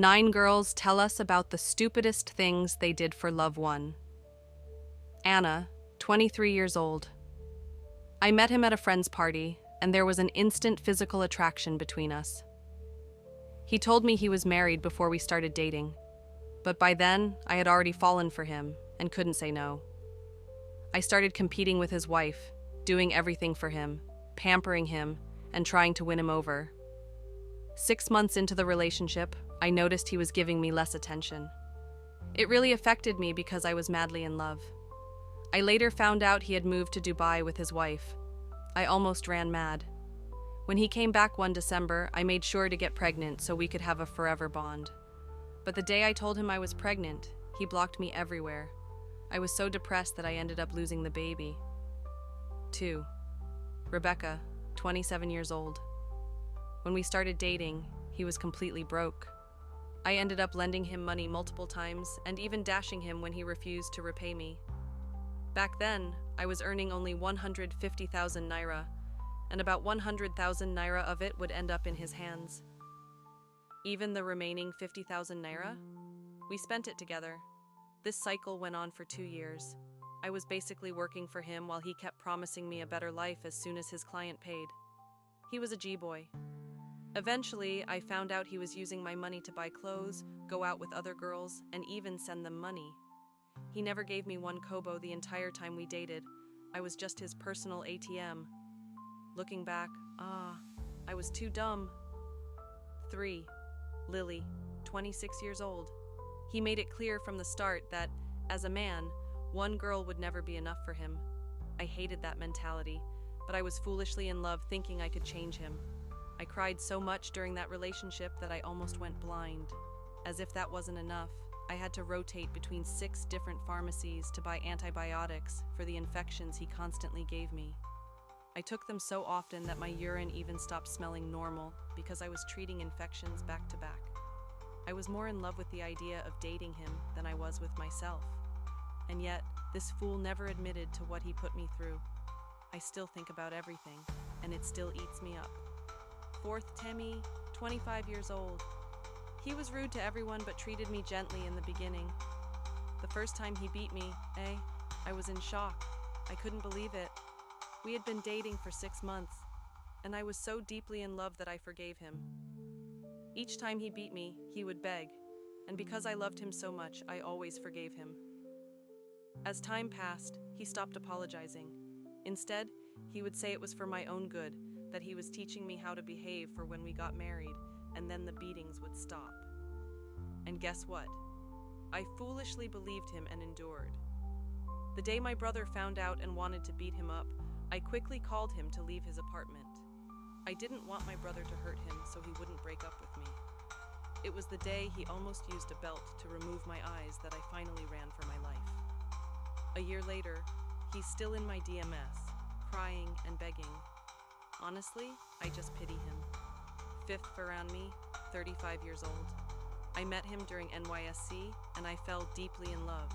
9 girls tell us about the stupidest things they did for love one. Anna, 23 years old. I met him at a friend's party, and there was an instant physical attraction between us. He told me he was married before we started dating, but by then I had already fallen for him and couldn't say no. I started competing with his wife, doing everything for him, pampering him, and trying to win him over. 6 months into the relationship, I noticed he was giving me less attention. It really affected me because I was madly in love. I later found out he had moved to Dubai with his wife. I almost ran mad. When he came back one December, I made sure to get pregnant so we could have a forever bond. But the day I told him I was pregnant, he blocked me everywhere. I was so depressed that I ended up losing the baby. 2. Rebecca, 27 years old. When we started dating, he was completely broke. I ended up lending him money multiple times and even dashing him when he refused to repay me. Back then, I was earning only 150,000 naira, and about 100,000 naira of it would end up in his hands. Even the remaining 50,000 naira? We spent it together. This cycle went on for 2 years. I was basically working for him while he kept promising me a better life as soon as his client paid. He was a G-boy. Eventually, I found out he was using my money to buy clothes, go out with other girls, and even send them money. He never gave me one kobo the entire time we dated. I was just his personal ATM. Looking back, I was too dumb. 3. Lily, 26 years old. He made it clear from the start that, as a man, one girl would never be enough for him. I hated that mentality, but I was foolishly in love thinking I could change him. I cried so much during that relationship that I almost went blind. As if that wasn't enough, I had to rotate between 6 different pharmacies to buy antibiotics for the infections he constantly gave me. I took them so often that my urine even stopped smelling normal because I was treating infections back to back. I was more in love with the idea of dating him than I was with myself. And yet, this fool never admitted to what he put me through. I still think about everything, and it still eats me up. 4th Temi, 25 years old. He was rude to everyone but treated me gently in the beginning. The first time he beat me, I was in shock. I couldn't believe it. We had been dating for 6 months, and I was so deeply in love that I forgave him. Each time he beat me, he would beg, and because I loved him so much, I always forgave him. As time passed, he stopped apologizing. Instead, he would say it was for my own good, that he was teaching me how to behave for when we got married, and then the beatings would stop. And guess what? I foolishly believed him and endured. The day my brother found out and wanted to beat him up, I quickly called him to leave his apartment. I didn't want my brother to hurt him so he wouldn't break up with me. It was the day he almost used a belt to remove my eyes that I finally ran for my life. A year later, he's still in my DMS, crying and begging. Honestly, I just pity him. 5th around me, 35 years old. I met him during NYSC, and I fell deeply in love.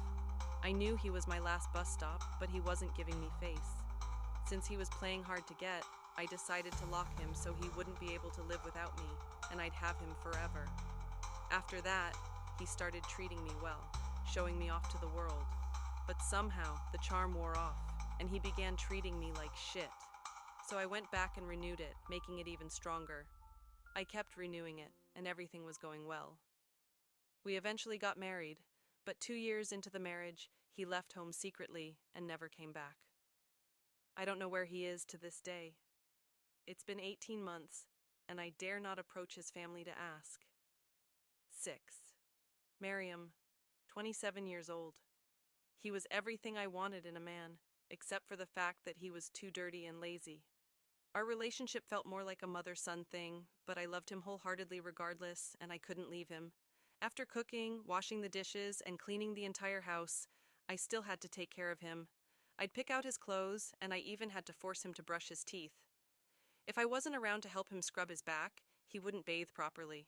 I knew he was my last bus stop, but he wasn't giving me face. Since he was playing hard to get, I decided to lock him so he wouldn't be able to live without me, and I'd have him forever. After that, he started treating me well, showing me off to the world. But somehow, the charm wore off, and he began treating me like shit. So I went back and renewed it, making it even stronger. I kept renewing it, and everything was going well. We eventually got married, but 2 years into the marriage, he left home secretly and never came back. I don't know where he is to this day. It's been 18 months, and I dare not approach his family to ask. 6. Miriam, 27 years old. He was everything I wanted in a man, except for the fact that he was too dirty and lazy. Our relationship felt more like a mother-son thing, but I loved him wholeheartedly regardless, and I couldn't leave him. After cooking, washing the dishes, and cleaning the entire house, I still had to take care of him. I'd pick out his clothes, and I even had to force him to brush his teeth. If I wasn't around to help him scrub his back, he wouldn't bathe properly.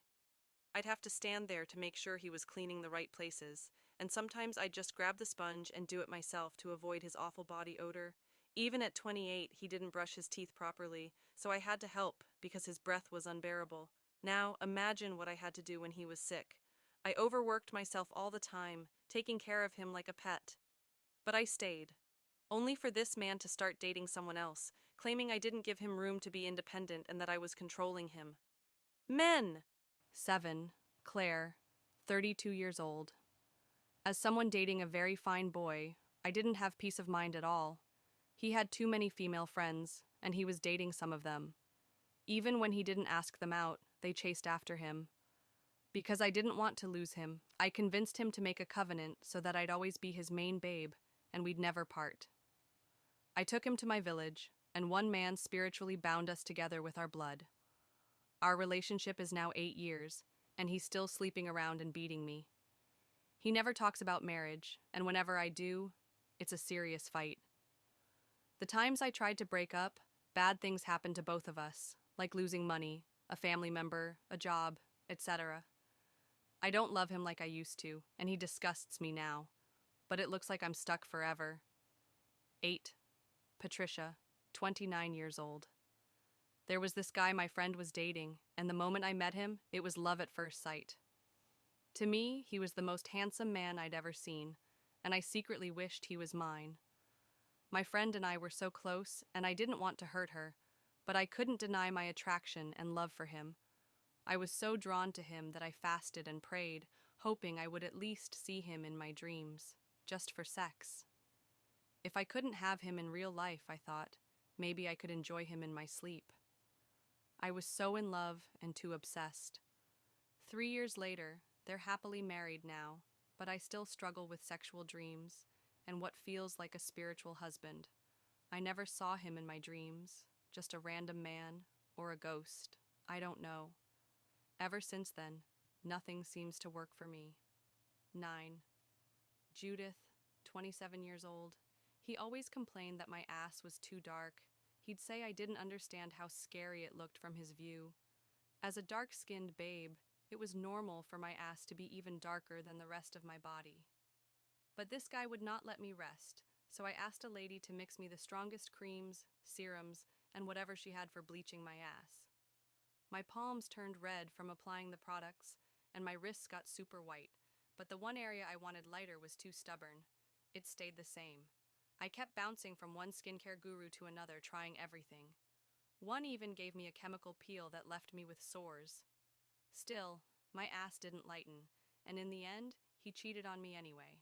I'd have to stand there to make sure he was cleaning the right places, and sometimes I'd just grab the sponge and do it myself to avoid his awful body odor. Even at 28, he didn't brush his teeth properly, so I had to help because his breath was unbearable. Now, imagine what I had to do when he was sick. I overworked myself all the time, taking care of him like a pet. But I stayed, only for this man to start dating someone else, claiming I didn't give him room to be independent and that I was controlling him. Men! 7. Claire, 32 years old. As someone dating a very fine boy, I didn't have peace of mind at all. He had too many female friends, and he was dating some of them. Even when he didn't ask them out, they chased after him. Because I didn't want to lose him, I convinced him to make a covenant so that I'd always be his main babe, and we'd never part. I took him to my village, and one man spiritually bound us together with our blood. Our relationship is now 8 years, and he's still sleeping around and beating me. He never talks about marriage, and whenever I do, it's a serious fight. The times I tried to break up, bad things happened to both of us, like losing money, a family member, a job, etc. I don't love him like I used to, and he disgusts me now, but it looks like I'm stuck forever. 8. Patricia, 29 years old. There was this guy my friend was dating, and the moment I met him, it was love at first sight. To me, he was the most handsome man I'd ever seen, and I secretly wished he was mine. My friend and I were so close, and I didn't want to hurt her, but I couldn't deny my attraction and love for him. I was so drawn to him that I fasted and prayed, hoping I would at least see him in my dreams, just for sex. If I couldn't have him in real life, I thought, maybe I could enjoy him in my sleep. I was so in love and too obsessed. 3 years later, they're happily married now, but I still struggle with sexual dreams and what feels like a spiritual husband. I never saw him in my dreams, just a random man or a ghost. I don't know. Ever since then, nothing seems to work for me. 9. Judith, 27 years old. He always complained that my ass was too dark. He'd say I didn't understand how scary it looked from his view. As a dark-skinned babe, it was normal for my ass to be even darker than the rest of my body. But this guy would not let me rest, so I asked a lady to mix me the strongest creams, serums, and whatever she had for bleaching my ass. My palms turned red from applying the products, and my wrists got super white, but the one area I wanted lighter was too stubborn. It stayed the same. I kept bouncing from one skincare guru to another, trying everything. One even gave me a chemical peel that left me with sores. Still, my ass didn't lighten, and in the end, he cheated on me anyway.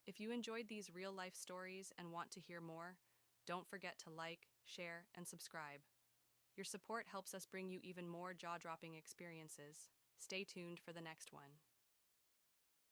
If you enjoyed these real-life stories and want to hear more, don't forget to like, share, and subscribe. Your support helps us bring you even more jaw-dropping experiences. Stay tuned for the next one.